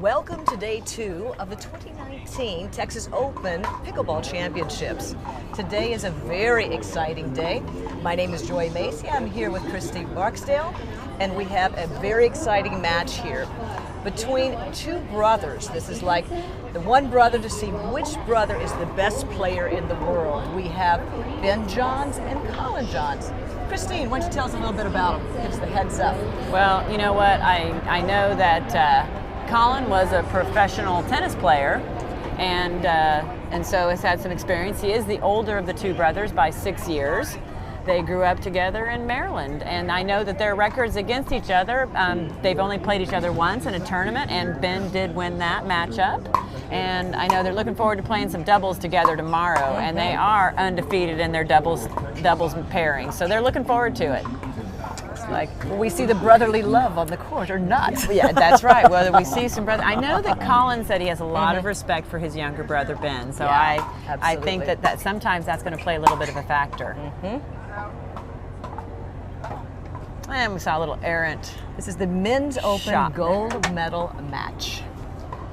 Welcome to day 2 of the 2019 Texas Open Pickleball Championships. Today is a very exciting day. My name is Joy Macy. I'm here with Christy Barksdale, and we have a very exciting match here between two brothers. This is like the one brother to see which brother is the best player in the world. We have Ben Johns and Colin Johns. Christine, why don't you tell us a little bit about them? Give us the heads up. Well, you know what? I know that Colin was a professional tennis player, and so has had some experience. He is the older of the two brothers by 6 years. They grew up together in Maryland, and I know that their records against each other, they've only played each other once in a tournament, and Ben did win that matchup. And I know they're looking forward to playing some doubles together tomorrow, and they are undefeated in their doubles pairing, so they're looking forward to it. Like, will we see the brotherly love on the court or not? Yeah, that's right. Whether we see some brother, I know that Colin said he has a lot of respect for his younger brother Ben. So Yeah, I think that sometimes that's going to play a little bit of a factor. And we saw a little errant. This is the Men's Open Shot. Gold Medal match.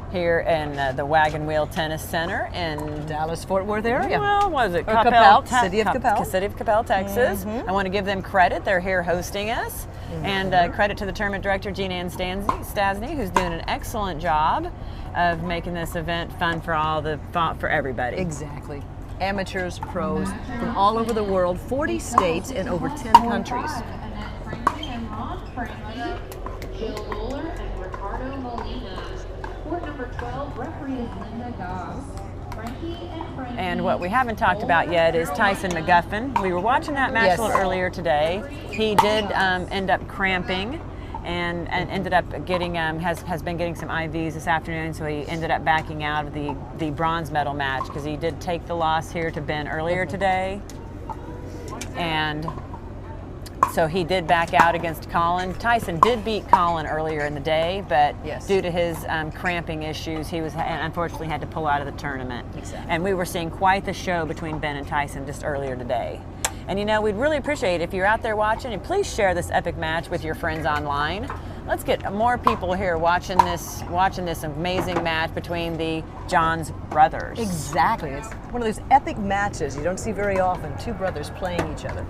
Here in the Wagon Wheel Tennis Center in Dallas-Fort Worth area. Well, was it Or Capel, City of Capel. City of Capel, Texas. I want to give them credit. They're here hosting us. And credit to the tournament director, Jean Ann Stasny, who's doing an excellent job of making this event fun for everybody. Exactly. Amateurs, pros from all over the world, 40 states and over 10 countries. Frankie and Ron Franklin, Jill Loler and Ricardo Molina. Court number 12, referee is Linda Goss. Frankie and Frankie. And what we haven't talked about yet is Tyson McGuffin. We were watching that match Yes. a little earlier today. He did end up cramping and ended up getting has been getting some IVs this afternoon, so he ended up backing out of the bronze medal match because he did take the loss here to Ben earlier today. And so he did back out against Colin. Tyson did beat Colin earlier in the day, but due to his cramping issues, he unfortunately had to pull out of the tournament. Exactly. And we were seeing quite the show between Ben and Tyson just earlier today. And you know, we'd really appreciate it if you're out there watching, and please share this epic match with your friends online. Let's get more people here watching this amazing match between the Johns brothers. Exactly. It's one of those epic matches you don't see very often. Two brothers playing each other.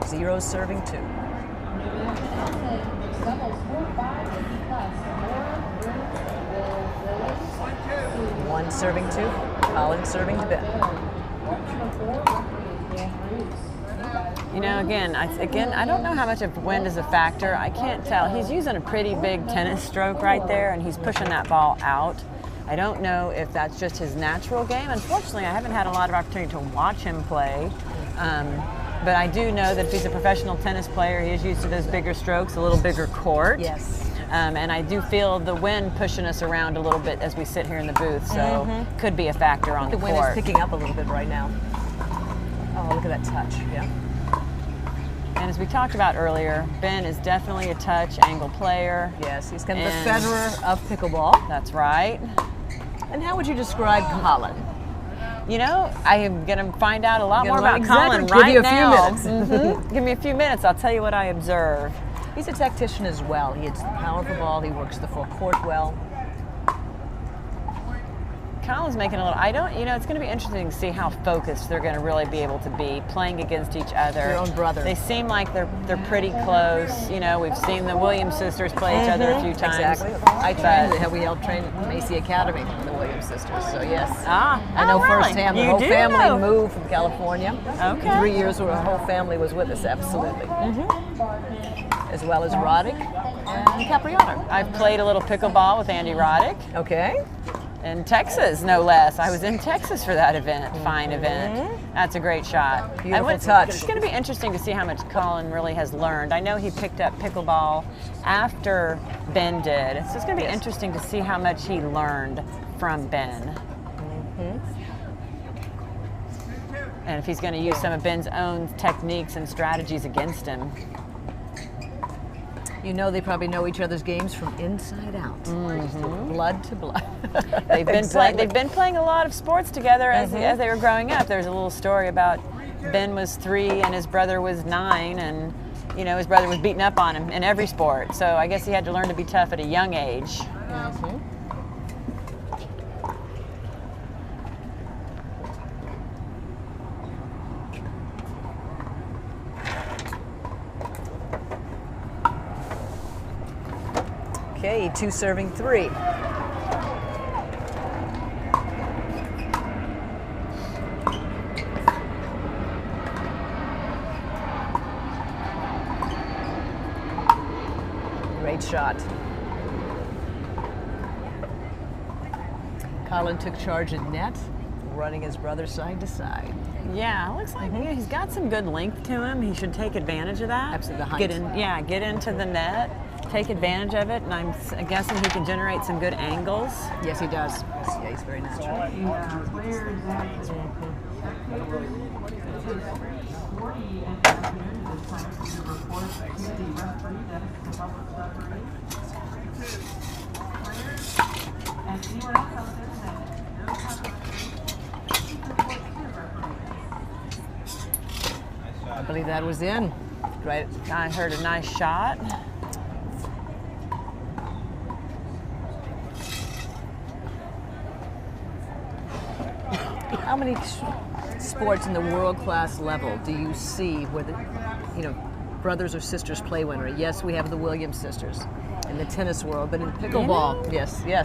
0 serving 2. One serving 2. Colin serving to Ben. You know, again, I don't know how much of wind is a factor. I can't tell. He's using a pretty big tennis stroke right there, and he's pushing that ball out. I don't know if that's just his natural game. Unfortunately, I haven't had a lot of opportunity to watch him play. But I do know that if he's a professional tennis player, he is used to those bigger strokes, a little bigger court. Yes. And I do feel the wind pushing us around a little bit as we sit here in the booth, so could be a factor on the court. The wind is picking up a little bit right now. Oh, look at that touch. Yeah. And as we talked about earlier, Ben is definitely a touch angle player. Yes, he's kind of the Federer of pickleball. That's right. And how would you describe Colin? You know, I am going to find out a lot more about Colin Give right you a now. few minutes. Give me a few minutes. I'll tell you what I observe. He's a tactician as well. He hits the powerful ball. He works the full court well. Colin's making a little, it's going to be interesting to see how focused they're going to really be able to be playing against each other. Their own brother. They seem like they're pretty close. You know, we've seen the Williams sisters play each other a few times. Exactly. We helped train at Macy Academy, the Williams sisters, so yes. I know really? firsthand. The You whole do family know. moved from California. Okay. 3 years where the whole family was with us, absolutely. As well as Roddick and Capriano. I've played a little pickleball with Andy Roddick. Okay. In Texas, no less. I was in Texas for that event, fine event. That's a great shot. Beautiful touch. It's going to be interesting to see how much Colin really has learned. I know he picked up pickleball after Ben did, so it's going to be interesting to see how much he learned from Ben. And if he's going to use some of Ben's own techniques and strategies against him. You know they probably know each other's games from inside out. Blood to blood. They've been playing a lot of sports together as they were growing up. There's a little story about Ben was 3 and his brother was 9, and you know, his brother was beating up on him in every sport. So I guess he had to learn to be tough at a young age. Okay, 2 serving 3. Great shot. Colin took charge at net, running his brother side to side. Yeah, looks like he's got some good length to him. He should take advantage of that. Absolutely, the height. Get into the net, take advantage of it, and I'm guessing he can generate some good angles. Yes, he does. Yeah, he's very natural. I believe that was in. Right. I heard a nice shot. How many sports in the world-class level do you see where the, brothers or sisters play winner? Yes, we have the Williams sisters in the tennis world, but in pickleball, yes. Yeah,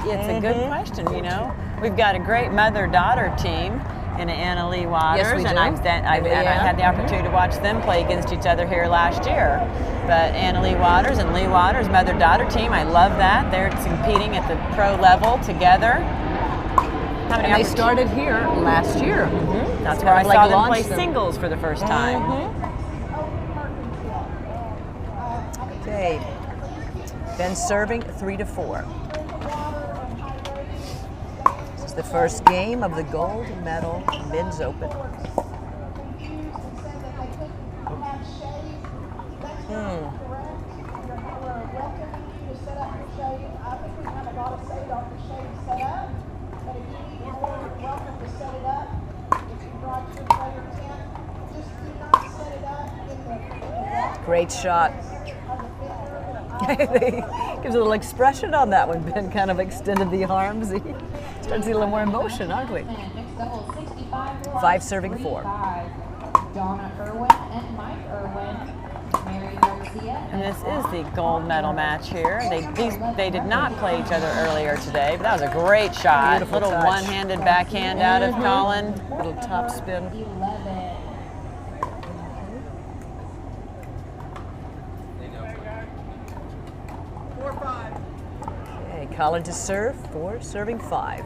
it's a good question, you know. We've got a great mother-daughter team in Anna Lee Waters, Yes, we do. and I had the opportunity to watch them play against each other here last year. But Anna Lee Waters and Lee Waters mother-daughter team, I love that. They're competing at the pro level together. And they started here last year. That's where I saw them play singles for the first time. Okay. Ben serving 3-4. This is the first game of the gold medal men's open. Great shot. Gives a little expression on that one. Ben kind of extended the arms. He starts to see a little more emotion, aren't we? 5 serving 4. Donna Irwin and Mike Irwin. Mary Garcia. And this is the gold medal match here. They did not play each other earlier today, but that was a great shot. Beautiful little touch. one-handed backhand out of Colin. Little top spin. 11. Okay, Colin to serve 4 serving 5.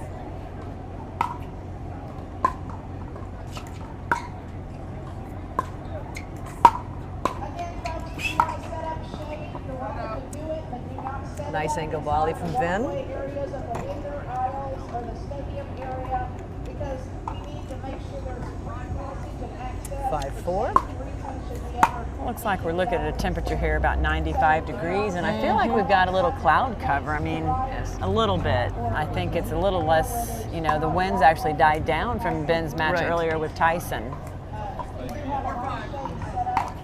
Nice angle volley from Ben. 5-4. Looks like we're looking at a temperature here about 95 degrees, and I feel like we've got a little cloud cover. I mean, a little bit. I think it's a little less, the winds actually died down from Ben's match earlier with Tyson.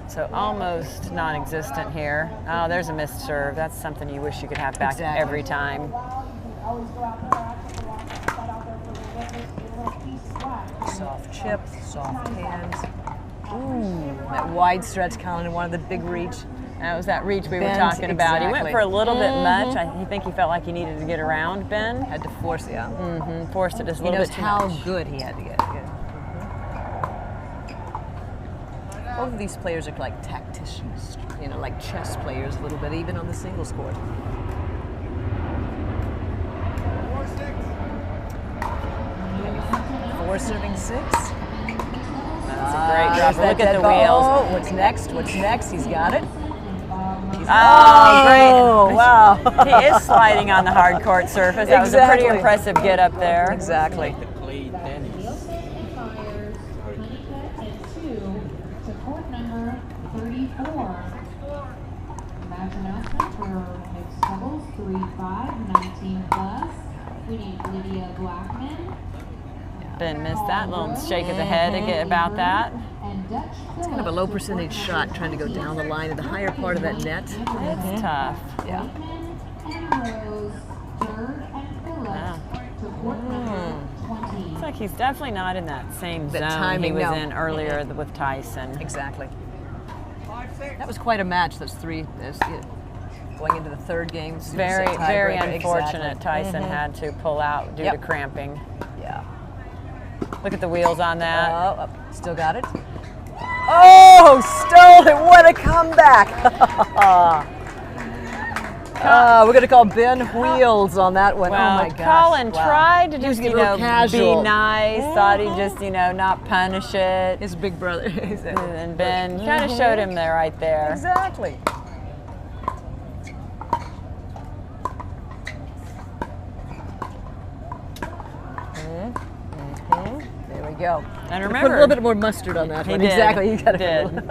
So almost non-existent here. Oh, there's a missed serve. That's something you wish you could have back every time. Soft chip, soft hands. Ooh, that wide stretch, Colin, and one of the big reach. That was that reach we were talking about. He went for a little bit much. I think he felt like he needed to get around Ben. Had to force it, Forced it just a little bit too much. He knows how good he had to get. Both of these players are like tacticians, like chess players a little bit, even on the singles court. 4 serving 6. That's a great drop. Look at the wheels. Oh, what's next? What's next? He's got it. Great. Wow. He is sliding on the hard court surface. That was a pretty impressive get up there. Exactly. We need Lydia Blackman. Ben missed that little shake of the head to get about that. And It's kind of a low percentage shot trying to go down the line in the higher part of that net. It's tough. Yeah. Looks like he's definitely not in that same That zone timing, he was no. in earlier with Tyson. Exactly. That was quite a match. Those three going into the third game. Very, very unfortunate. Exactly. Tyson had to pull out due to cramping. Yeah. Look at the wheels on that. Oh, still got it. Oh, stole it! What a comeback! We're going to call Ben Wheels on that one. Well, oh my gosh! Colin tried to just, casual. be nice. Thought he'd just, not punish it. His big brother. And Ben kind of showed him there, right there. Exactly. There we go. And Put remember, a little bit more mustard on that one. did. Exactly. You got Did. it.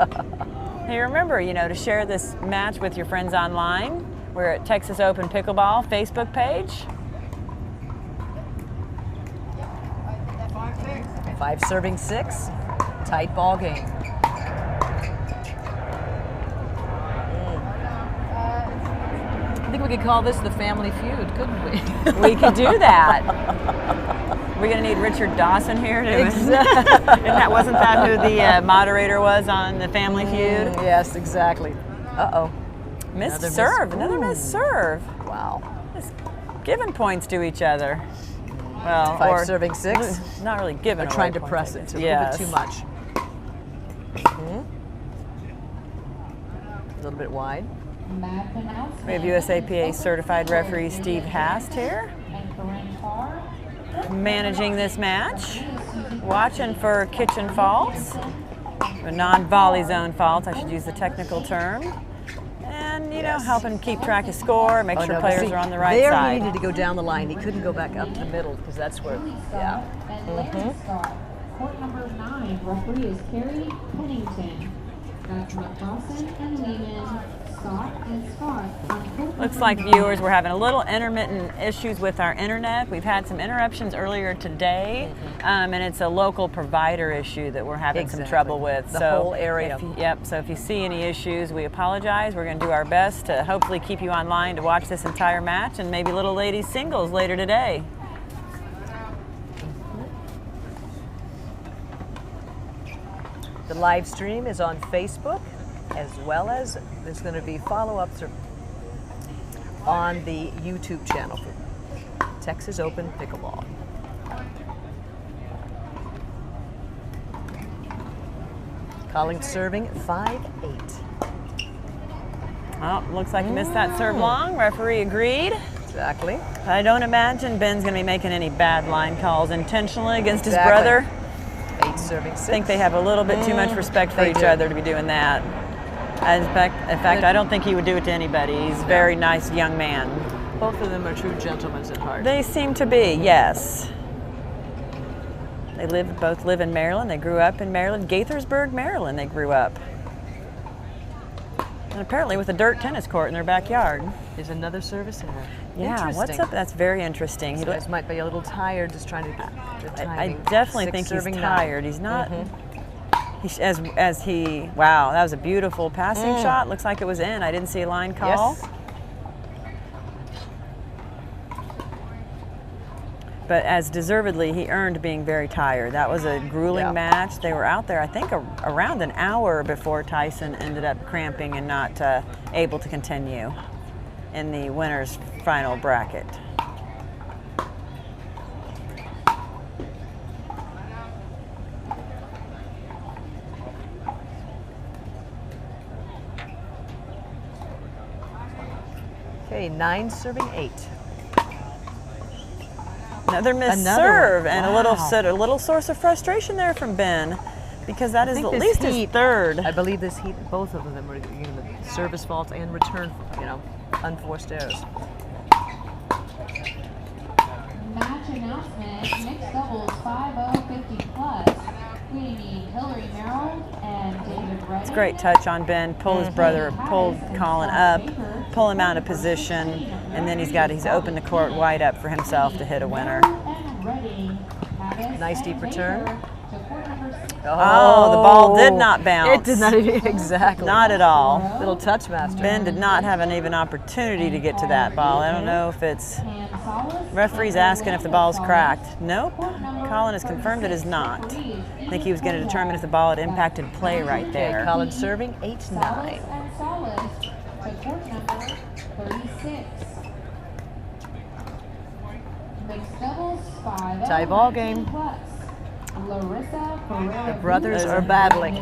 Hey, remember, to share this match with your friends online. We're at Texas Open Pickleball Facebook page. 5 serving 6. Tight ball game. I think we could call this the Family Feud, couldn't we? We could do that. We're going to need Richard Dawson here to. Wasn't that who the moderator was on the Family Feud? Yes, exactly. Uh-oh. Missed Another serve. miss. Another missed serve. Wow. Just giving points to each other. Well, 5 serving 6. Not really giving. We're trying to away press points, it. It's a yes. little bit too much. A little bit wide. We have USAPA certified referee Steve Hast here, managing this match, watching for kitchen faults, non-volley zone faults, I should use the technical term, and helping keep track of score, make sure players are on the right there side. He needed to go down the line. He couldn't go back up the middle because that's where, yeah. Court number 9, referee is Carrie Pennington. That's McClawson and Lehman, Scott and Scott. Looks like viewers, we're having a little intermittent issues with our internet. We've had some interruptions earlier today, and it's a local provider issue that we're having some trouble with. The whole area. So if you see any issues, we apologize. We're going to do our best to hopefully keep you online to watch this entire match and maybe little ladies singles later today. The live stream is on Facebook, as well as there's going to be follow-ups on the YouTube channel for Texas Open Pickleball. Colin serving 5-8. Well, looks like he missed that serve long. Referee agreed. Exactly. I don't imagine Ben's going to be making any bad line calls intentionally against his brother. 8 serving 6. I think they have a little bit too much respect for each other to be doing that. In fact, I don't think he would do it to anybody. He's a very nice young man. Both of them are true gentlemen at heart. They seem to be, yes. They both live in Maryland. They grew up in Maryland. Gaithersburg, Maryland, they grew up. And apparently with a dirt tennis court in their backyard. There's another service in there. Yeah, what's up? That's very interesting. He might be a little tired just trying to get the timing. I definitely think he's tired. He's not. Wow, that was a beautiful passing shot. Looks like it was in. I didn't see a line call. Yes. But as deservedly, he earned being very tired. That was a grueling match. They were out there, I think, around an hour before Tyson ended up cramping and not able to continue in the winner's final bracket. Okay, 9 serving 8. Another missed serve and a little source of frustration there from Ben, because that is at least his third. I believe this heat, both of them were the service faults and return, unforced errors. Match announcement, mixed doubles 50 plus. We need Hillary Merrill and David Redden. It's a great touch on Ben. Pull his brother, pull Colin up, pull him out of position, and then he's opened the court wide up for himself to hit a winner. Nice deep return. to court number 6. Oh, the ball did not bounce. It did not even, exactly. Not at all. Little touch master. Ben did not have an even opportunity to get to that ball. I don't know if it's referee's asking if the ball's cracked. Nope. Colin has confirmed it is not. I think he was going to determine if the ball had impacted play right Okay, there. Colin serving 8-9. And Solace to court number 36. Mixed doubles 5. Tie ball game. Larissa Ferreira. The brothers are battling.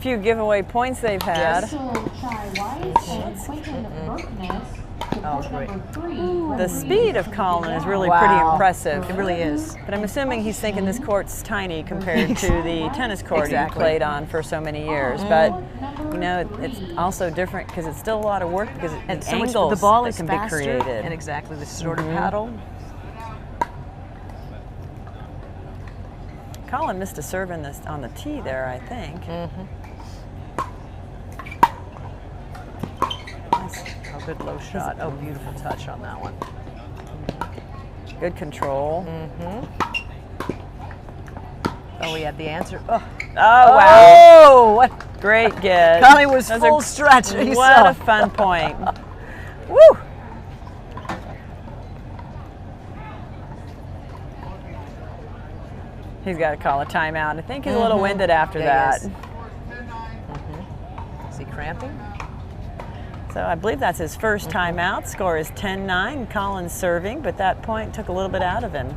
Few giveaway points they've had. Crystal Chai Weiss and Quentin Burkness to Oh, court great. number 3. The speed of Colin is really Wow. pretty impressive. It really is. But I'm assuming he's thinking this court's tiny compared to the tennis court Exactly. he played on for so many years. But you know, it's also different because it's still a lot of work because And the so much, angles the ball that is can faster, be created. and exactly the shorter paddle. Colin missed a serve in this on the tee there, I think. Nice. Oh, good low shot. Oh, beautiful touch on that one. Good control. Oh, we had the answer. Oh, Oh, wow. oh what? Great get. Colin was That full stretch. You What saw. a fun point. Woo! He's got to call a timeout. I think he's a little winded after Yeah, he that. is. Is he cramping? So I believe that's his first timeout. Score is 10-9. Colin's serving, but that point took a little bit out of him.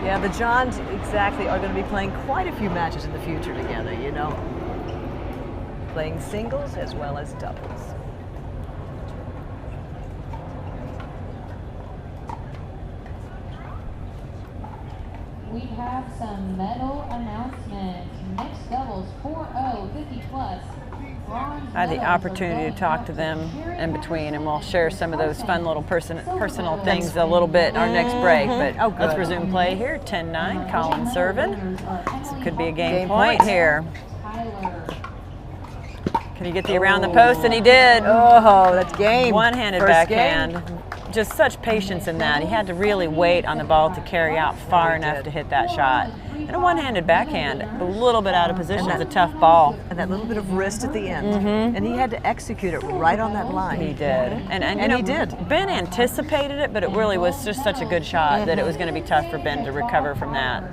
Yeah, the Johns exactly are going to be playing quite a few matches in the future together, you know. Playing singles as well as doubles. We have some medal announcements. Mixed doubles 4-0, 50 plus. I had the opportunity to talk to them in between, and we'll share some of those fun little personal things a little bit our next break. But Oh, good. let's resume play here. 10-9. Colin serving. So it could be a game Game point point. here. Tyler. Can he get the around the post? And he did. Oh, that's game. One-handed First backhand. game. Just such patience in that. He had to really wait on the ball to carry out far enough to hit that shot. And a one-handed backhand, a little bit out of position. It's a tough ball. And that little bit of wrist at the end. And he had to execute it right on that line. He did. And you And know, he did. Ben anticipated it, but it really was just such a good shot that it was going to be tough for Ben to recover from that.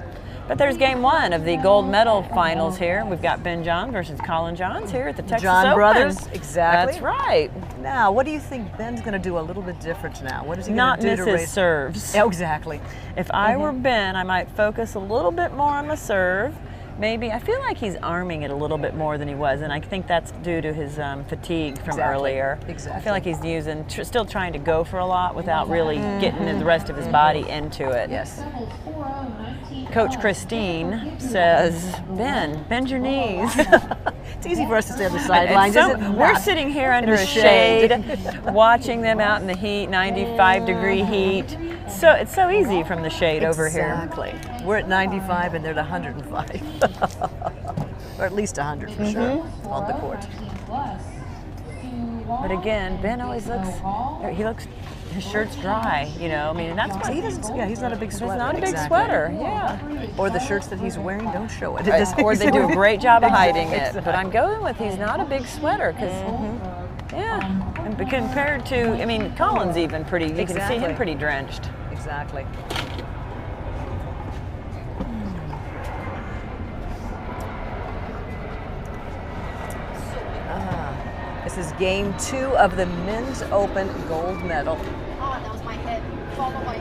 But there's game one of the gold medal finals here. We've got Ben John versus Colin Johns here at the Texas John Open. brothers, exactly. That's right. Now, what do you think Ben's going to do a little bit different now? What is he going Not to do miss to his raise? serves. Oh, exactly. If I were Ben, I might focus a little bit more on the serve. Maybe, I feel like he's arming it a little bit more than he was, and I think that's due to his fatigue from Exactly. earlier. Exactly. I feel like he's using, still trying to go for a lot without really getting the rest of his body into it. Yes. Doubles 4-0, 19 Coach plus. Christine says, Ben, bend your knees. It's easy for us to stay on the sidelines, And isn't it? we're Not. sitting here under the a shade, shade. watching them out in the heat, 95-degree heat. So it's so easy from the shade over here. Exactly. We're at 95 and they're at 105. Or at least 100 for sure on the court. 19 plus. But again, Ben always looks, his shirt's dry, you know. I mean, and that's what He doesn't, yeah, he's not a big It's sweater. not a big exactly. sweater, yeah. Or the shirts that he's wearing don't show it. Or they do a great job of hiding it. Exactly. But I'm going with he's not a big sweater because, yeah. And compared to, I mean, Colin's even pretty, you can see Exactly. him pretty drenched. Exactly. This is game 2 of the Men's Open Gold Medal. Oh, that was my head. Fall away.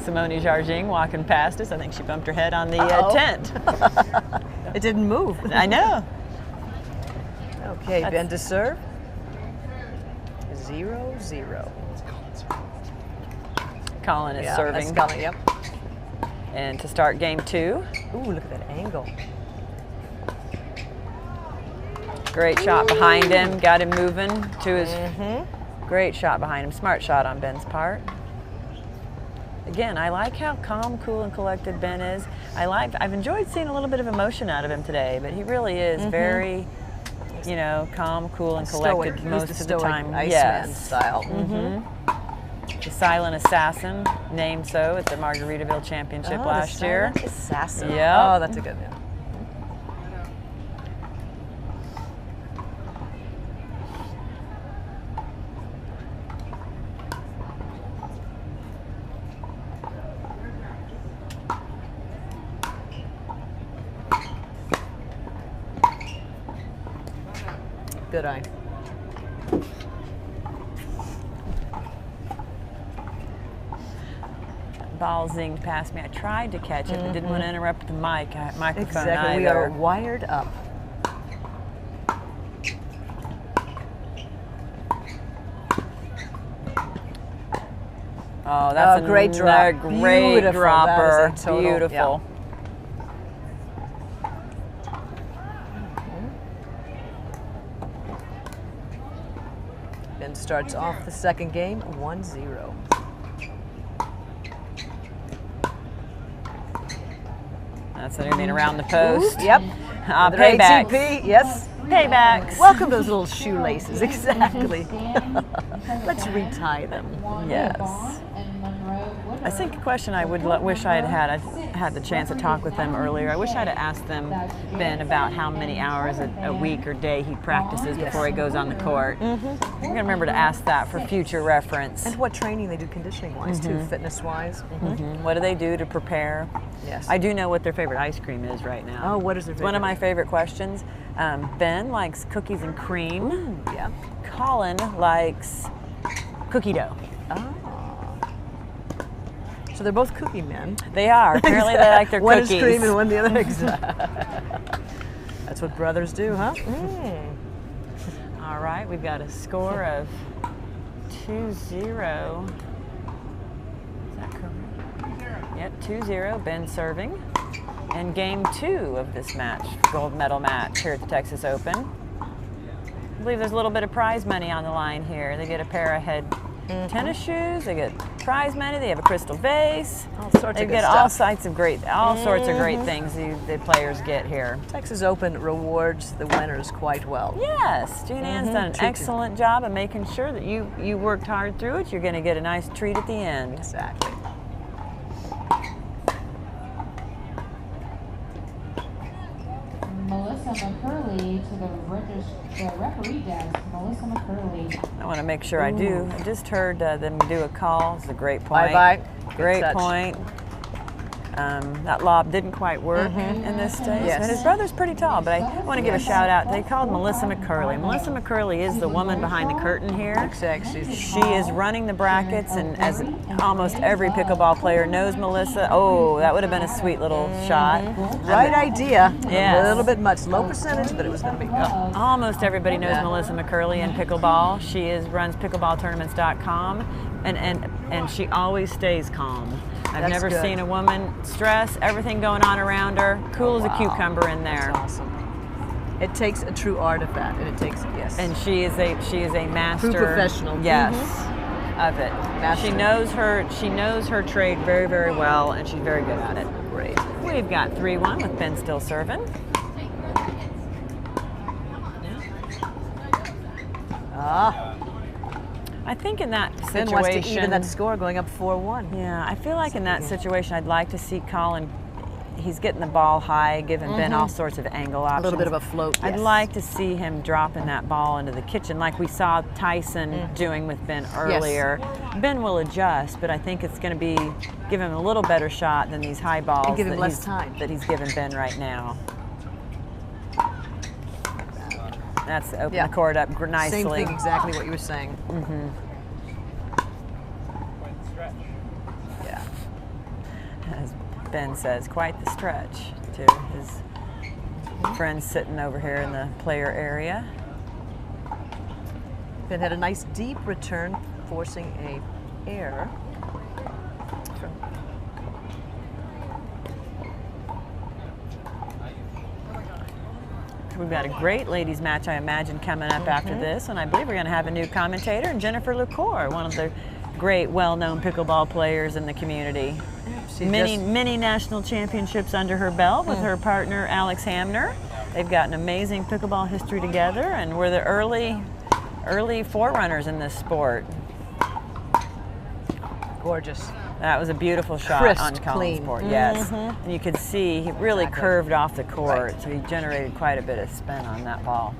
Simone Jarging walking past us. I think she bumped her head on the Uh-oh. tent. It didn't move. I know. Okay, That's- Ben to serve. 0-0. Colin is Yeah, serving. that's coming, yep. And to start game 2, Ooh, look at that angle. great shot behind him, got him moving to his, great shot behind him. Smart shot on Ben's part. Again, I like how calm, cool, and collected Ben is. I've enjoyed seeing a little bit of emotion out of him today, but he really is very, you know, calm, cool, and collected Stoic. most He's the of the stoic time. Iceman style. The silent assassin, named so at the Margaritaville Championship last year. Assassin. Yep. Oh, that's a good one. Good eye. Ball zinged past me. I tried to catch it, but didn't want to interrupt the microphone Exactly. either. We are wired up. Oh, that's a great drop. Great Beautiful. dropper. That is a total, Beautiful. Ben starts off the second game 1-0. That's what I mean, around the post. Yep. Another Paybacks. ATP. Yes. Paybacks. Welcome those little shoelaces. Exactly. Let's retie them. Yes. I think a question I would wish I had the chance to talk with them earlier. I wish I'd have asked them, Ben, about how many hours a week or day he practices before he goes on the court. I'm going to remember to ask that for future reference. And what training they do conditioning-wise, too, fitness-wise. What do they do to prepare? Yes. I do know what their favorite ice cream is right now. Oh, what is their favorite? One of my favorite questions. Ben likes cookies and cream. Ooh, yeah. Colin likes cookie dough. Oh. So they're both cookie men. They are. Apparently they like their one cookies. One is cream and one the other. That's what brothers do, huh? All right, we've got a score of 2-0. Is that correct? Yep, 2-0, Ben serving. And game 2 of this match, gold medal match here at the Texas Open. I believe there's a little bit of prize money on the line here. They get a pair of head tennis shoes, they get prize money, they have a crystal vase. All sorts of they good get stuff. all sorts of great things the players get here. Texas Open rewards the winners quite well. Yes, Jean Ann's done an excellent job of making sure that you worked hard through it. You're going to get a nice treat at the end. Exactly. Melissa McCurley to the referee desk. Melissa McCurley. I want to make sure I do. I just heard them do a call. It's a great point. Bye-bye. Great point. That lob didn't quite work in this stage. Yes. And his brother's pretty tall, but I want to give a shout out. They called Melissa McCurley. Melissa McCurley is the woman behind the curtain here. Exactly. She is running the brackets, and as almost every pickleball player knows Melissa, oh, that would have been a sweet little shot. Right idea. Yes. A little bit much. Low percentage, but it was going to be good. Almost everybody knows Melissa McCurley in pickleball. She runs pickleballtournaments.com, and she always stays calm. I've never seen a woman stress, everything going on around her, cool as a cucumber in there. That's awesome. It takes a true art of that, and it takes, yes. And she is a master. True professional. Yes, of it. Master. She knows her trade very, very well, and she's very good at it. Great. We've got 3-1 with Ben still serving. I think in that situation, Ben wants to even that score, going up 4-1. Yeah, I feel like in that situation, I'd like to see Colin. He's getting the ball high, giving Ben all sorts of angle options. A little bit of a float. I'd like to see him dropping that ball into the kitchen, like we saw Tyson doing with Ben earlier. Yes. Ben will adjust, but I think it's going to be give him a little better shot than these high balls and give him less time that he's giving Ben right now. That's open the court up nicely. Same thing, exactly what you were saying. Yeah. As Ben says, quite the stretch to his friends sitting over here in the player area. Ben had a nice deep return, forcing a error. We've got a great ladies match, I imagine, coming up after this, and I believe we're going to have a new commentator, and Jennifer LaCour, one of the great, well-known pickleball players in the community. Many national championships under her belt with her partner Alex Hamner. They've got an amazing pickleball history together, and we're the early forerunners in this sport. Gorgeous. That was a beautiful shot Crisp, on Colin's clean. court, yes. And you could see he really Exactly. curved off the court, Right. so he generated quite a bit of spin on that ball.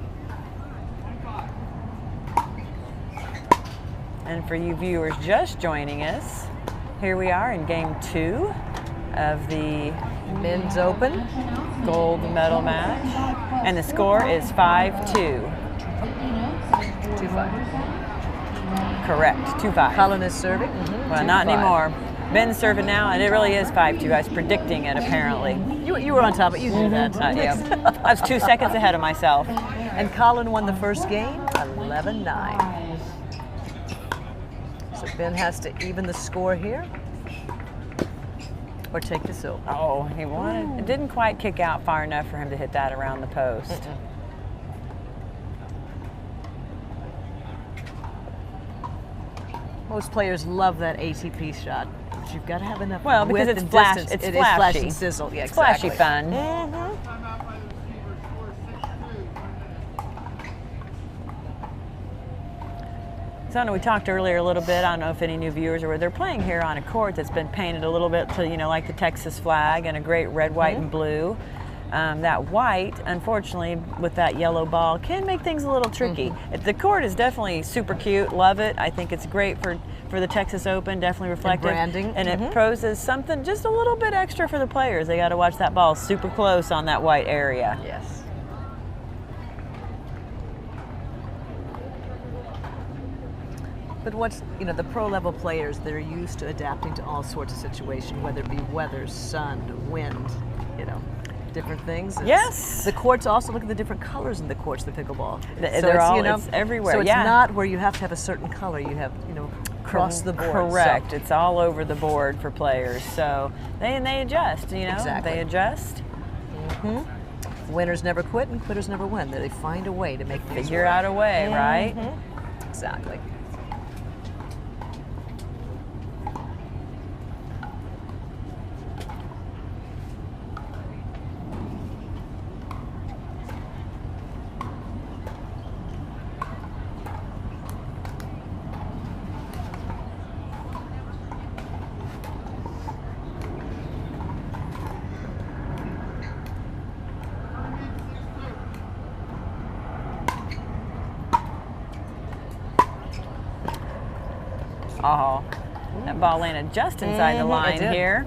And for you viewers just joining us, here we are in game 2 of the Men's Open. gold medal match. And the score is 5-2. 2-5. Correct, 2-5. Colin is serving. Well, not anymore. Ben's serving now, and it really is 5-2. I was predicting it, apparently. You were on top of it. You knew that. Yeah. I was 2 seconds ahead of myself. And Colin won the first game, 11-9. So Ben has to even the score here, or take the silver. Oh, he wanted. It didn't quite kick out far enough for him to hit that around the post. Most players love that ATP shot, but you've got to have enough Well, because width it's and flash. distance. It's It is flashy. flash and sizzle. Yeah, It's exactly. flashy fun. So I know we talked earlier a little bit. I don't know if any new viewers are. They're playing here on a court that's been painted a little bit to, you know, like the Texas flag and a great red, white, and blue. That white, unfortunately, with that yellow ball, can make things a little tricky. The court is definitely super cute. Love it. I think it's great for the Texas Open. Definitely reflective. branding. And it poses something just a little bit extra for the players. They got to watch that ball super close on that white area. Yes. But what's, you know, the pro level players, they're used to adapting to all sorts of situations, whether it be weather, sun, wind, you know, different things. Yes. The courts also, look at the different colors in the courts, the pickleball. They're all, it's everywhere. So it's yeah. not where you have to have a certain color. You have, you know, across the board. Correct. So, It's all over the board for players. So they adjust, you know. Exactly. They adjust. winners never quit and quitters never win. They find a way to make things Figure work. out a way, right? Exactly. Oh, that ball landed just inside the line it did. here.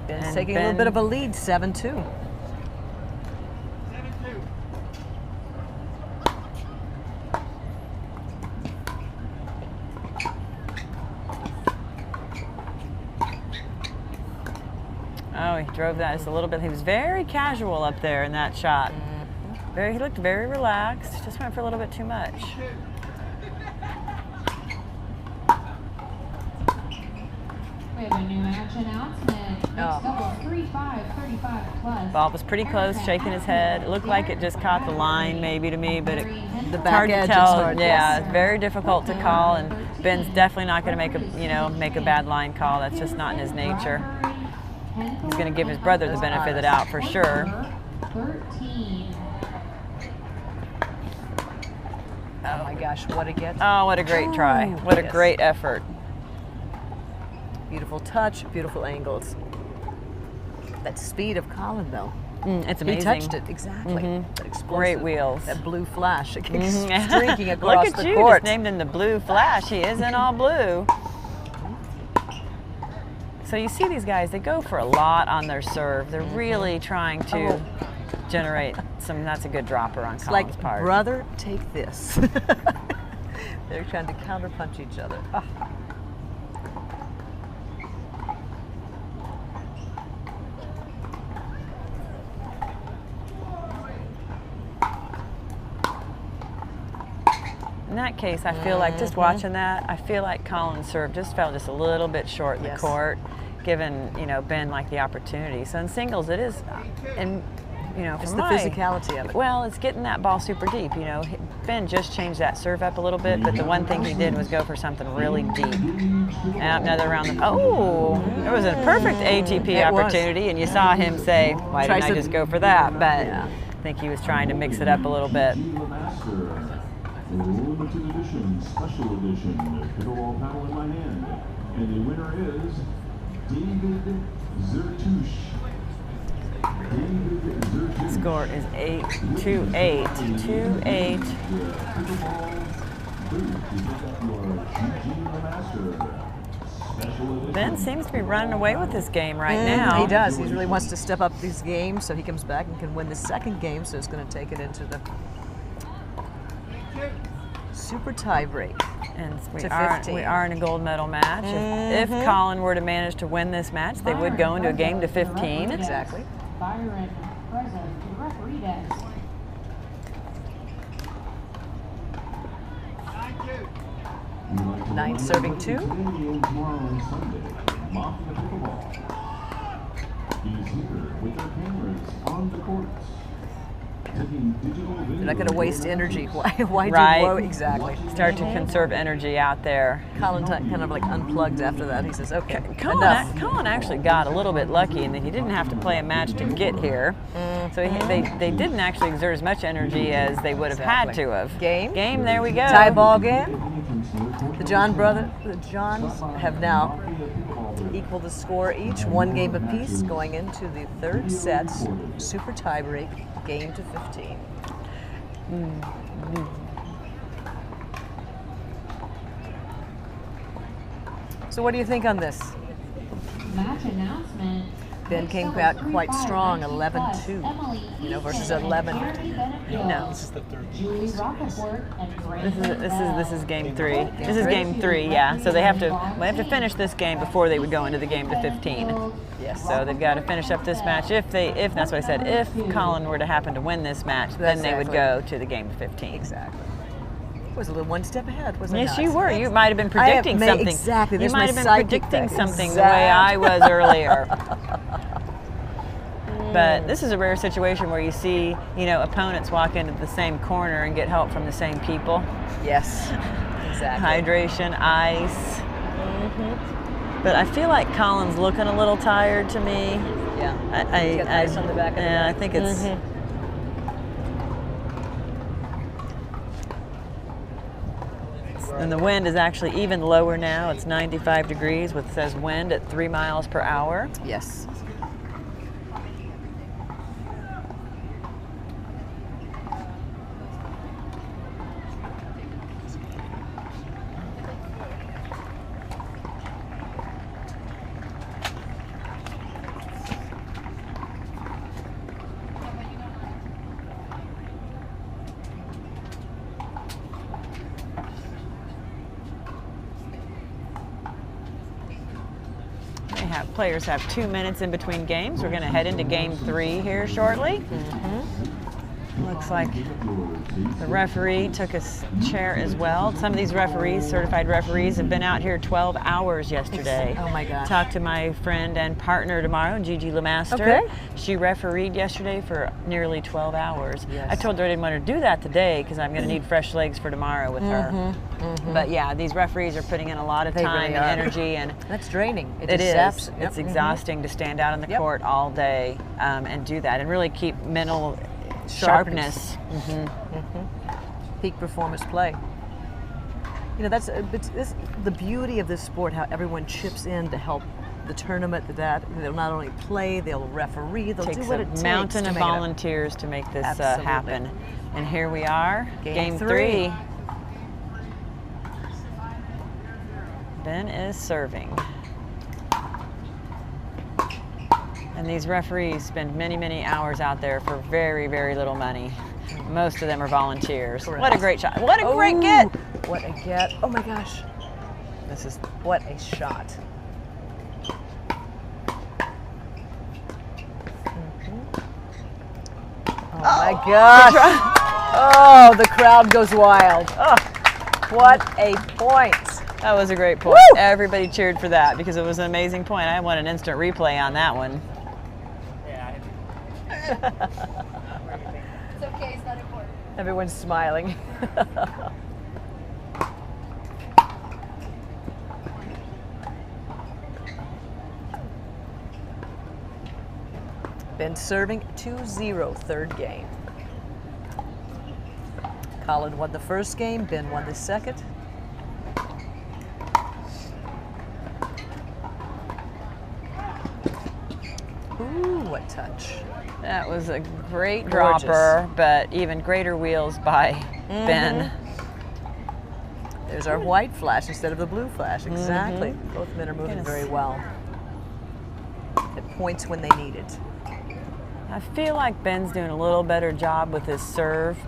Ben's And taking a little Ben- bit of a lead, 7-2. Oh, he drove that just a little bit. He was very casual up there in that shot. He looked very relaxed. Just went for a little bit too much. We have a new match announcement. Next up is 3-5, 35+. Ball was pretty close, shaking his head. It looked like it just caught the line, maybe to me, but The it's back hard edge to is tell. hard. Yeah, it's very difficult to call, and Ben's definitely not going to make a bad line call. That's just not in his nature. He's going to give his brother the benefit of the doubt for sure. 13. Oh my gosh, what a get. Oh, what a great try. What a Yes. great effort. Beautiful touch, beautiful angles. That speed of Colin, though. It's He amazing. touched it, exactly. That explosive, Great wheels. That blue flash. It keeps streaking Look across at the you, court. just named him the Blue Flash. He is in all blue. So you see these guys, they go for a lot on their serve. They're really trying to generate some, that's a good dropper on Colin's Like, part. brother, take this. They're trying to counterpunch each other. Ah. In that case, I feel like just watching that, I feel like Colin's serve just fell just a little bit short in the court, given Ben like the opportunity. So in singles, it is, and It's from the my, physicality of it. Well, it's getting that ball super deep. Ben just changed that serve up a little bit, but the one thing he did was go for something really deep. Another round. It was a perfect ATP It was. opportunity, and you saw him say, "Why didn't I just go for that?" But I think he was trying to mix it up a little bit. Limited edition, special edition, pickleball paddle in my hand. And the winner is David Zertuche. Score is 8-2-8. 2-8. Ben seems to be running away with this game right now. He does. He really wants to step up these games so he comes back and can win the second game. So it's going to take it into the super tie break. And to 15. we are in a gold medal match. If Colin were to manage to win this match, they would go into a game to 15. Exactly. Byron present to the referee desk. Nine serving 2. Tomorrow and Sunday, Mafia Pickleball. He's here with their cameras on the courts. You're not going to waste energy. Why Right. do exactly? Start to conserve energy out there. Colin kind of like unplugged after that. He says, "Okay, enough." Colin actually got a little bit lucky in that he didn't have to play a match to get here. So they didn't actually exert as much energy as they would have had to have. Game. There we go. Tie ball game. The Johns have now equal the score each, 1 game apiece, going into the third set, super tie break, game to 15. So what do you think on this? Match announcement. Ben came out quite strong, 11-2, versus 11. This is the third. Julie Rockefeller and This is game 3. This is game 3, yeah. So they have to finish this game before they would go into the game to 15. Yes. So they've got to finish up this match. If that's what I said, if Colin were to happen to win this match, then they would go to the game to 15. Exactly. Was a little one step ahead, wasn't it? Yes, you were. You might have been predicting something. Exactly. You There's might my have been psychic predicting thing. something the way I was earlier. But this is a rare situation where you see, opponents walk into the same corner and get help from the same people. Yes, exactly. Hydration, ice. But I feel like Colin's looking a little tired to me. Yeah. He's got ice on the back of the neck. I think it's. And the wind is actually even lower now. It's 95 degrees, which says wind at 3 miles per hour. Yes. Players have 2 minutes in between games. We're going to head into game 3 here shortly. Looks like the referee took a chair as well. Some of these referees, certified referees, have been out here 12 hours yesterday. Oh my gosh. Talked to my friend and partner tomorrow, Gigi Lemaster. Okay. She refereed yesterday for nearly 12 hours. Yes. I told her I didn't want her to do that today because I'm going to need fresh legs for tomorrow with her. But yeah, these referees are putting in a lot of They time really and are. energy, and That's draining. it is. Zaps. It's exhausting to stand out on the court all day and do that, and really keep mental sharpness. Peak performance play. That's the beauty of this sport. How everyone chips in to help the tournament. They'll not only play, they'll referee. They'll Takes do what a it takes mountain to of make it a- volunteers to make this Absolutely. happen. And here we are, Game three. Ben is serving. And these referees spend many, many hours out there for very, very little money. Most of them are volunteers. Correct. What a great shot. What a great get. What a get. Oh my gosh. This is What a shot. Oh my gosh. Oh, the crowd goes wild. Oh, what a point. That was a great point. Woo! Everybody cheered for that because it was an amazing point. I want an instant replay on that one. It's okay, it's not important. Everyone's smiling. Ben serving 2-0 third game. Colin won the first game, Ben won the second. Ooh, what touch. That was a great Gorgeous. dropper, but even greater wheels by Ben. There's our white flash instead of the blue flash. Exactly. Both men are moving Goodness. very well. At points when they need it. I feel like Ben's doing a little better job with his serve,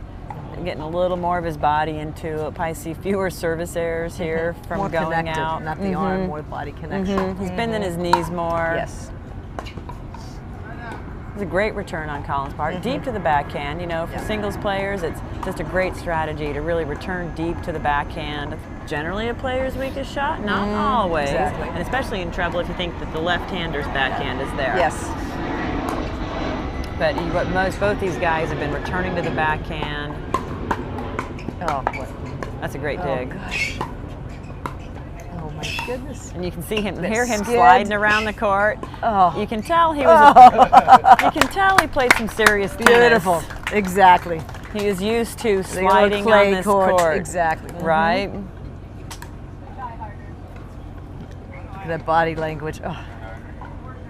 getting a little more of his body into it. Probably see fewer service errors here from More going connected, out. not the arm, more body connection. He's bending his knees more. Yes. It's a great return on Colin's part. Deep to the backhand. You know, for singles players, it's just a great strategy to really return deep to the backhand. It's generally a player's weakest shot, not always. Exactly. And especially in trouble if you think that the left-hander's backhand is there. Yes. But both these guys have been returning to the backhand. Oh, boy. That's a great Oh, dig. gosh. Oh, my goodness. And you can see him, That hear him skid. sliding around the court. Oh. You can tell he was. You can tell he played some serious tennis. Beautiful. Exactly. He is used to The old sliding clay on this court. court. Exactly. Right. Look at that body language. Oh.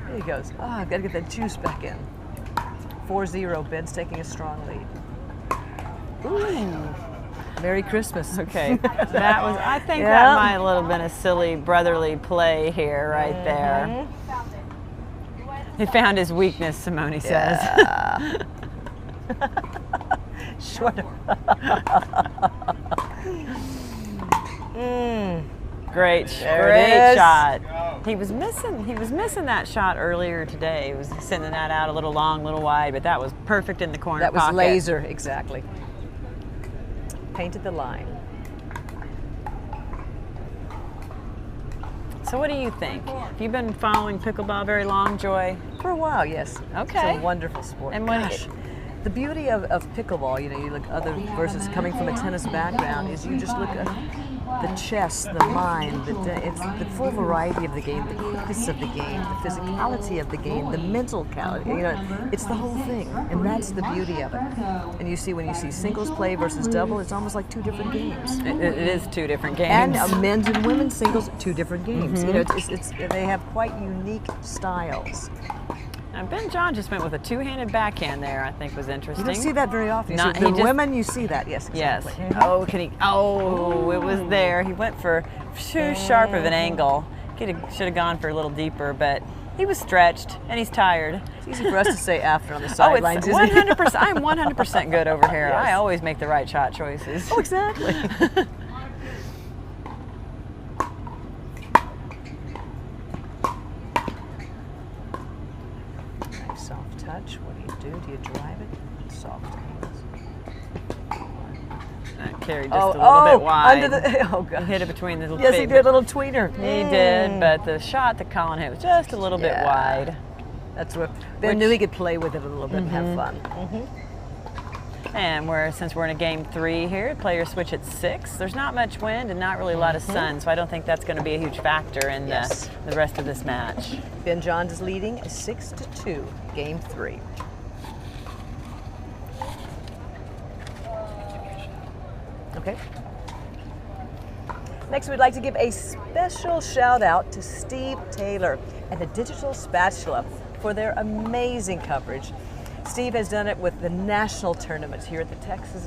There he goes. Oh, I've got to get that juice back in. 4-0. Ben's taking a strong lead. Ooh. Merry Christmas. Okay. That was. I think Yeah. that might have a little been a silly brotherly play here, right there. He found his weakness, Simone says. Yeah. Short. Great, There it great is. shot. He was missing that shot earlier today. He was sending that out a little long, a little wide, but that was perfect in the corner That was pocket. laser, exactly. Painted the line. So what do you think? Have you been following pickleball very long, Joy? For a while, yes. Okay. It's a wonderful sport. And when Gosh, the beauty of pickleball, you know, you look other versus coming from a tennis background, is you just look at the chess, the mind, it's the full variety of the game, the quickness of the game, the physicality of the game, the mental quality. You know, it's the whole thing, and that's the beauty of it. And you see when you see singles play versus double, it's almost like two different games. it is two different And games. men's and women's singles, two different games. You know, it's they have quite unique styles. And Ben John just went with a two-handed backhand there. I think was interesting. You don't see that very often. You Not- see, the he just- women, you see that, yes. Yes. Exactly. Oh, can he? Oh, it was there. He went for too sharp of an angle. Should have gone for a little deeper, but he was stretched and he's tired. It's easy for us to say after on the Oh, sidelines, it's isn't it? 100%. I'm 100% good over here. Yes. I always make the right shot choices. Oh, exactly. Nice soft touch. What do? Do you drive it? Soft hands. That carried just a little bit wide. Under the, oh, gosh. He hit it between the Yes, he feet, did, a little tweener. He did, but the shot that Colin hit was just a little bit Yeah. wide. That's what Ben knew he could play with it a little bit and have fun. And since we're in a game 3 here, players switch at 6. There's not much wind and not really a lot of sun, so I don't think that's going to be a huge factor in Yes. the rest of this match. Ben Johns is leading 6-2, game 3. Okay. Next, we'd like to give a special shout out to Steve Taylor and the Digital Spatula for their amazing coverage. Steve has done it with the national tournaments here at the Texas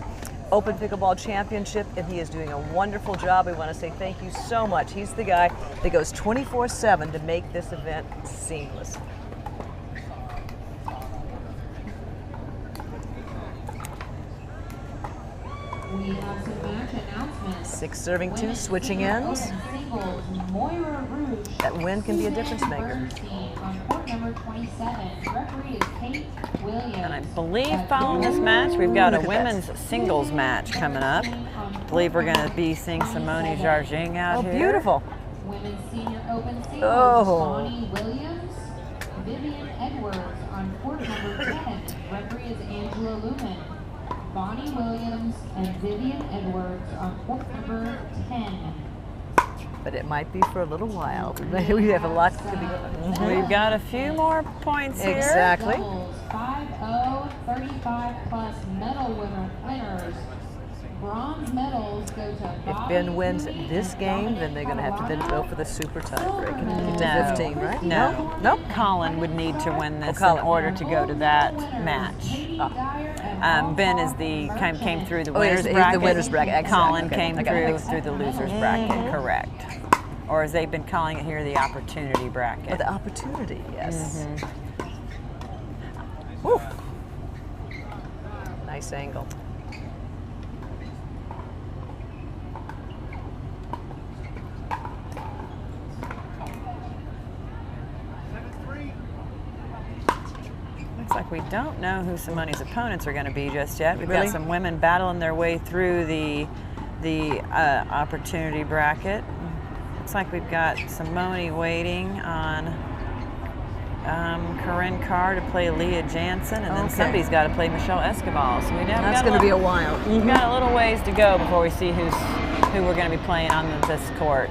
Open Pickleball Championship, and he is doing a wonderful job. We want to say thank you so much. He's the guy that goes 24/7 to make this event seamless. We have some match announcements. 6 serving 2, switching ends. Singles, Moira Rouge. That win can be a difference maker. Bernstein on court number 27. Referee is Kate Williams. And I believe following this match, we've got a women's singles match coming up. I believe we're going to be seeing Simone Jarging out Oh, here. beautiful. Women's Senior Open Singles, Oh. Bonnie Williams Vivian Edwards on court number 10. Referee is Angela Lumen. Bonnie Williams and Vivian Edwards on court number 10. But it might be for a little while. We have a lot to be going. We've got a few more points here. Exactly. Doubles 5-0, 35 plus medal winners. Bronze medals go to If Bobby Ben wins Cooney this and game, then Dominic they're going to have to then go for the super tiebreak and get to No. 15, right? No. Nope. Colin would need to win this in Colin. order to go to that match. Ben is came through the Oh, he's winners the bracket. winners bracket, exactly. Colin Okay, came I got it. through the losers bracket, correct. Or as they've been calling it here, the opportunity Oh, bracket. the opportunity, yes. Mm-hmm. Woo. Nice angle. Looks like we don't know who Simone's opponents are going to be just yet. We've Really? got some women battling their way through the opportunity bracket. Looks like we've got Simone waiting on Corinne Carr to play Leah Jansen, and then Okay. somebody's got to play Michelle Escobar. So That's going to be a while. We've got a little ways to go before we see who we're going to be playing on this court.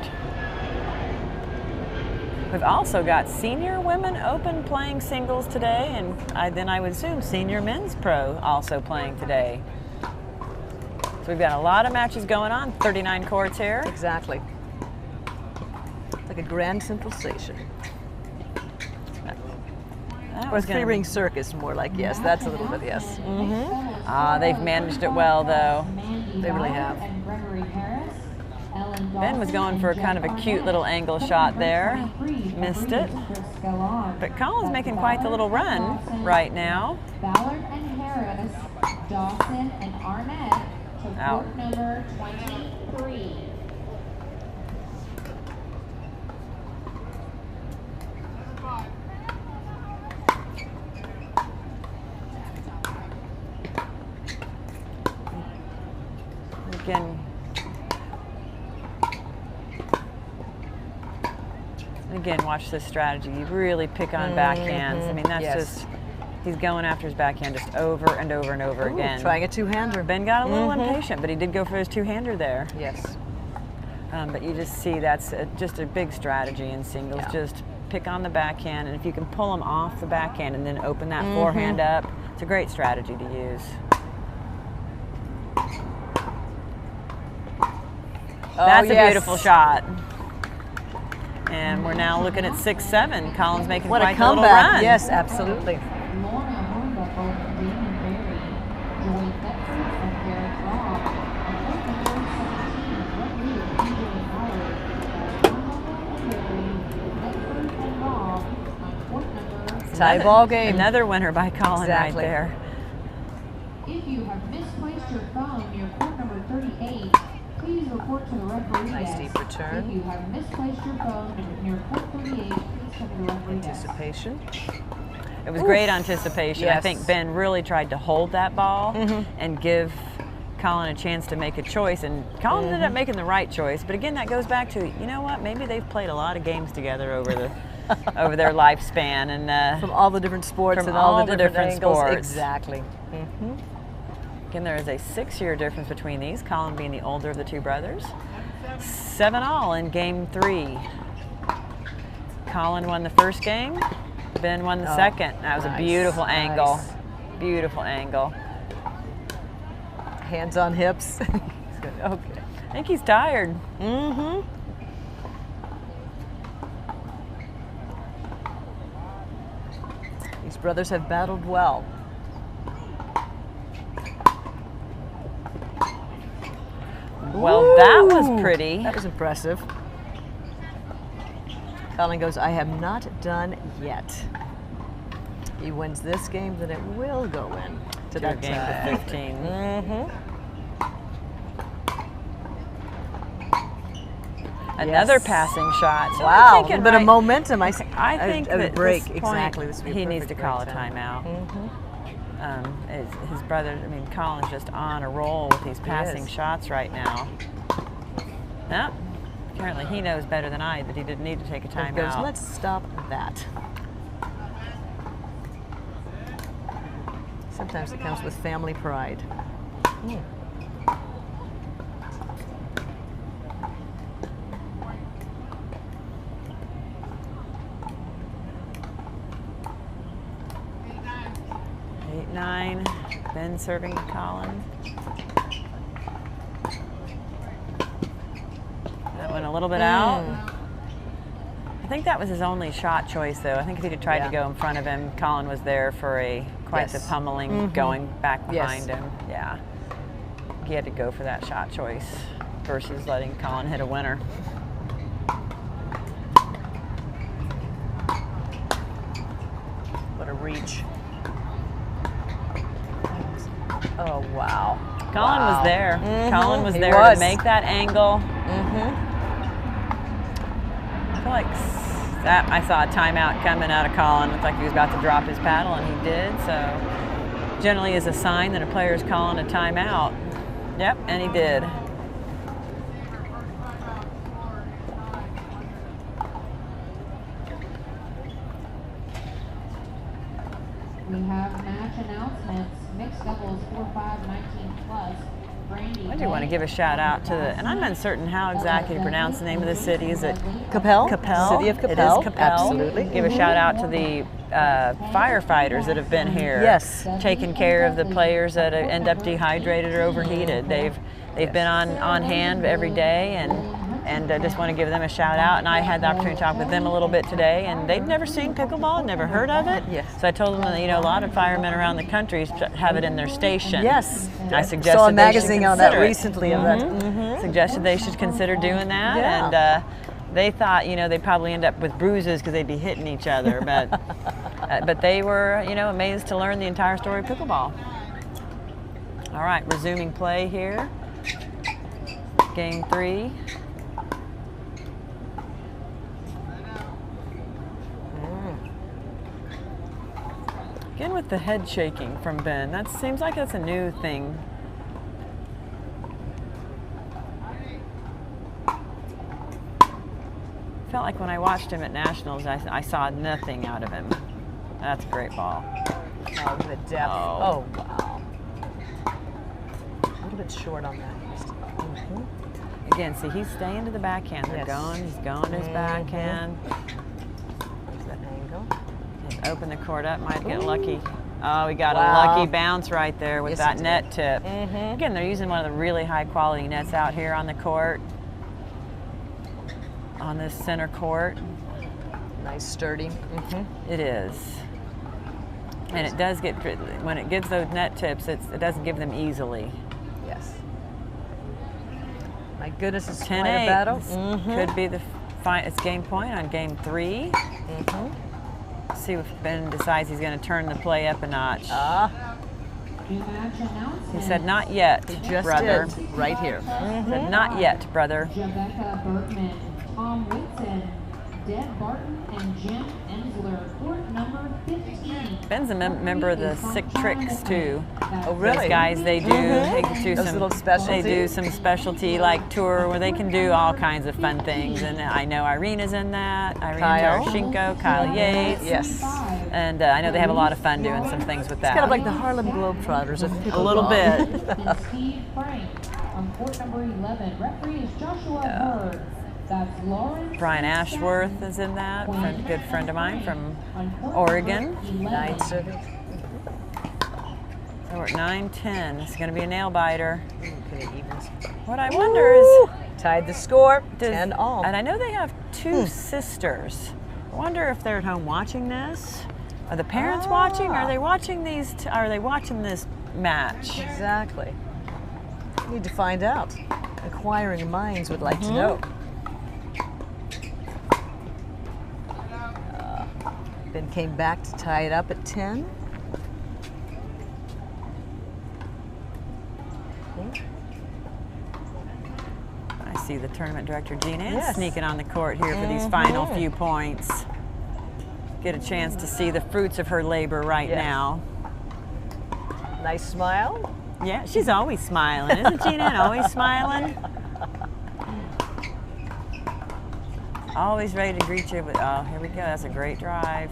We've also got Senior Women Open playing singles today, and then I would assume Senior Men's Pro also playing today. So we've got a lot of matches going on, 39 courts here. Exactly. Like a Grand Central Station. That Or was Three gonna- Ring Circus, more like, yes, that's a little bit, yes. They've managed it well, though. They really have. Ben was going for kind of a cute little angle shot there. Missed it. But Colin's making quite the little run right now. Ballard and Harris, Dawson and Arnett to Out. court number 23. Again, watch this strategy. You really pick on backhands. I mean, that's Yes. just, he's going after his backhand just over and over and over Ooh, again. trying a two-hander. Ben got a little impatient, but he did go for his two-hander there. Yes. But you just see that's just a big strategy in singles. Yeah. Just pick on the backhand, and if you can pull them off the backhand and then open that forehand up, it's a great strategy to use. That's a beautiful shot. And we're now looking at 6-7. Colin's making What a quite a little comeback. run. Yes, absolutely. Lorna Hornbuckle, Damon Berry, Joy Thetford, and Garrett Robb. On court number 17, referee is DJ Howard. Hornbuckle and Berry, Thetford and Robb on court number Tie ball game. Another winner by Colin Exactly. right there. If you have misplaced your phone near court number 38, please report to the referee Nice desk. deep return. If you have misplaced your phone near court 38, please come to the referee desk. Anticipation. It was great anticipation. I Yes. think Ben really tried to hold that ball and give Colin a chance to make a choice, and Colin ended up making the right choice. But again, that goes back to, you know what, maybe they've played a lot of games together over the over their lifespan, and From all the different sports From and all all the the different different angles. sports. Exactly. again, there is a 6-year difference between these, Colin being the older of the two brothers. 7-all in game 3. Colin won the first game, Ben won the second. That was nice, a beautiful angle. nice. Beautiful angle. Hands on hips. Okay. I think he's tired. These brothers have battled well. Well, that was pretty. That was impressive. Colin goes, I have not done yet. He wins this game, then it will go in to Their that game tie. to 15. Another Yes. passing shot. So I'm Wow, a thinking little bit of right- momentum. I think a that break. this point, Exactly. This would be a he needs to perfect call a break time. timeout. His brother, I mean, Colin's just on a roll with these passing is. shots right now. No, apparently he knows better than I that he didn't need to take a And he goes, timeout. let's stop that. Sometimes it comes with family pride. Mm. Eight, 9. Ben serving to Colin. That went a little bit out. I think that was his only shot choice, though. I think if he'd tried to go in front of him, Colin was there for quite the pummeling going back behind him. Yeah. He had to go for that shot choice versus letting Colin hit a winner. What a reach. Oh, wow. Colin was there. Colin was He there was. to make that angle. I feel like that I saw a timeout coming out of Colin. Looked like he was about to drop his paddle, and he did. So generally is a sign that a player is calling a timeout. Yep, and he did. We have match announcements. Mixed doubles 4-5, 19 plus. Brandy. I do want to give a shout out to the, and I'm uncertain how exactly to pronounce the name of the city. Is it Capel? Capel? City of It Capel. is Capel. Absolutely. Give a shout out to the firefighters that have been here. Yes. Taking care of the players that end up dehydrated or overheated. They've been on hand every day, and I just want to give them a shout out. And I had the opportunity to talk with them a little bit today, and they'd never seen pickleball, never heard of it. Yes. So I told them that a lot of firemen around the country have it in their station. Yes. I suggested saw a they magazine should on that consider it. recently of that. Suggested they should consider doing that, Yeah. and they thought they'd probably end up with bruises because they'd be hitting each other, but they were amazed to learn the entire story of pickleball. All right, resuming play here. Game 3. Again with the head shaking from Ben. That seems like that's a new thing. Felt like when I watched him at Nationals, I saw nothing out of him. That's a great ball. Oh, the depth. Oh. Oh, wow. A little bit short on that. Again, see, he's staying to the backhand. He's going to his backhand. There's that angle. Just open the court up, might get lucky. Oh, we got Wow. a lucky bounce right there with Yes, that he net did. tip. Again, they're using one of the really high quality nets out here on the court. On this center court. Nice sturdy. It is. And it does get, when it gives those net tips, it doesn't give them easily. Yes. My goodness, it's quite 10-8. a battle. This could be it's game point on game 3. See if Ben decides he's going to turn the play up a notch. Match announcements. He said, "Not yet, Just brother." did, right here. Said, "Not yet, brother." Rebecca Bergman, Tom Whitson, Deb Barton, and Jim Ensler. Court number 15. Ben's a member of the Sick Tricks too. Oh, really? Those guys, they do Those some little specialties? They do some specialty like tour where they can do all kinds of fun things. And I know Irina's in that. Irina Kyle? Tarashenko, Kyle Yates. Yes. And I know they have a lot of fun doing some things with that. Kind of like the Harlem Globetrotters of pickleball. A little bit. And Steve Frank on court number 11. Referee is Joshua Bird. That's Lawrence. Brian Ashworth is in that. Good friend of mine from Oregon. Nice serving. So we're at 9-10. It's going to be a nail biter. Okay, evens. What I wonder is, Tied the score, does, 10 all. and I know they have 2 sisters. I wonder if they're at home watching this. Are the parents watching? Are they watching these? Are they watching this match? Exactly. Need to find out. Inquiring minds would like to know. Ben came back to tie it up at 10. I see the tournament director, Gene Ann, Yes. sneaking on the court here for these final few points. Get a chance to see the fruits of her labor right Yes. now. Nice smile. Yeah, she's always smiling. Isn't Gene Ann always smiling? Always ready to greet you, but oh, here we go. That's a great drive.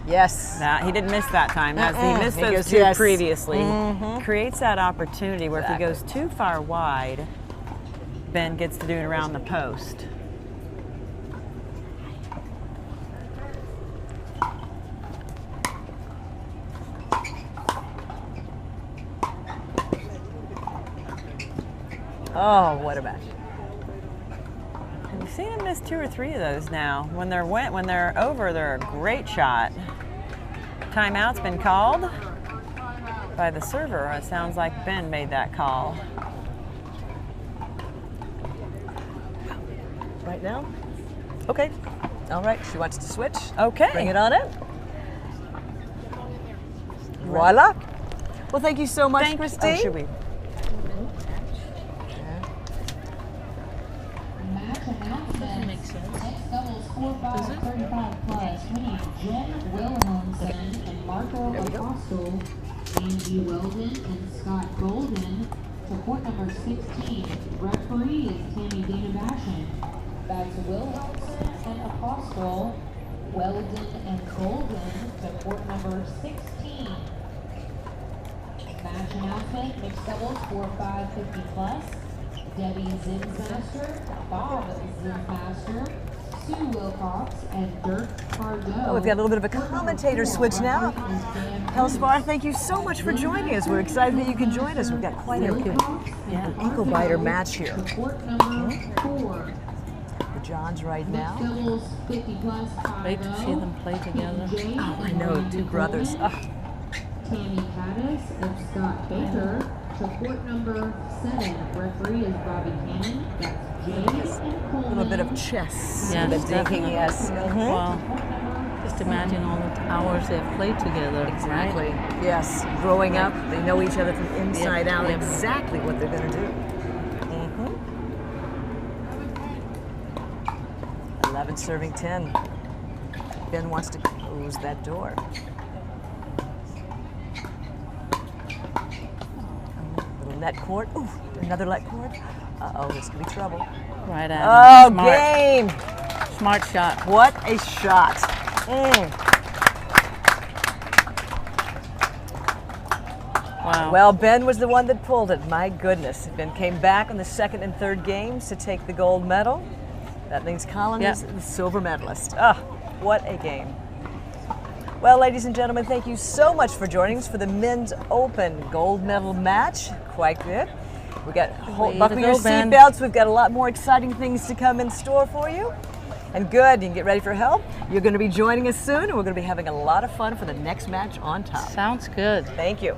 Yes. That, he didn't miss that time. He missed He those goes, two yes. previously. Creates that opportunity where if he goes too far wide, Ben gets to do it around the post. Oh, what a match. We've seen him miss 2 or 3 of those now. When they're over, they're a great shot. Timeout's been called by the server. It sounds like Ben made that call. Right now? Okay. All right, she wants to switch. Okay. Bring it on in. Voila. Well, thank you so much, Christine. Oh, should we? Match announcement. Next doubles 4-5-35 plus. Winning Jen Wilhelmsen and Marco Apostol, Angie Weldon and Scott Golden to court number 16. Referee is Tammy Dana Bashan. That's Wilhelmsen and Apostol, Weldon and Golden to court number 16. Match announcement, mixed doubles 4-5-50 plus. Debbie Zinsmaster, Bob Zinsmaster, Sue Wilcox, and Dirk Pardo. Oh, we've got a little bit of a commentator switch now. Hellspar, thank you so much for joining us. We're excited that you can join us. We've got quite an ankle biter match here. Court number 4. The Johns right now. Doubles 50 plus. Wait to see them play together. Oh, I know, 2 brothers. Oh. Tammy Caddis and Scott Baker to court number 7. Referee is Bobby Cannon. That's Jay and Coleman. A little bit of chess. Yes, The thinking, definitely. yes. Wow. Just imagine all the hours they've played together. Exactly. Yes. Growing up, they know each other from inside out. yep. Exactly what they're going to do. 11 serving 10. Ben wants to close that door. Little net court. Ooh, another net court. Uh-oh, this could be trouble. Right at Oh, him. Smart. game! Smart shot. What a shot. Wow. Well, Ben was the one that pulled it. My goodness. Ben came back in the 2nd and 3rd games to take the gold medal. That means Colin is the silver medalist. Ah, what a game. Well, ladies and gentlemen, thank you so much for joining us for the Men's Open gold medal match. Quite good. We got buckle your seatbelts. We've got a lot more exciting things to come in store for you. And good, you can get ready for help. You're going to be joining us soon, and we're going to be having a lot of fun for the next match on top. Sounds good. Thank you.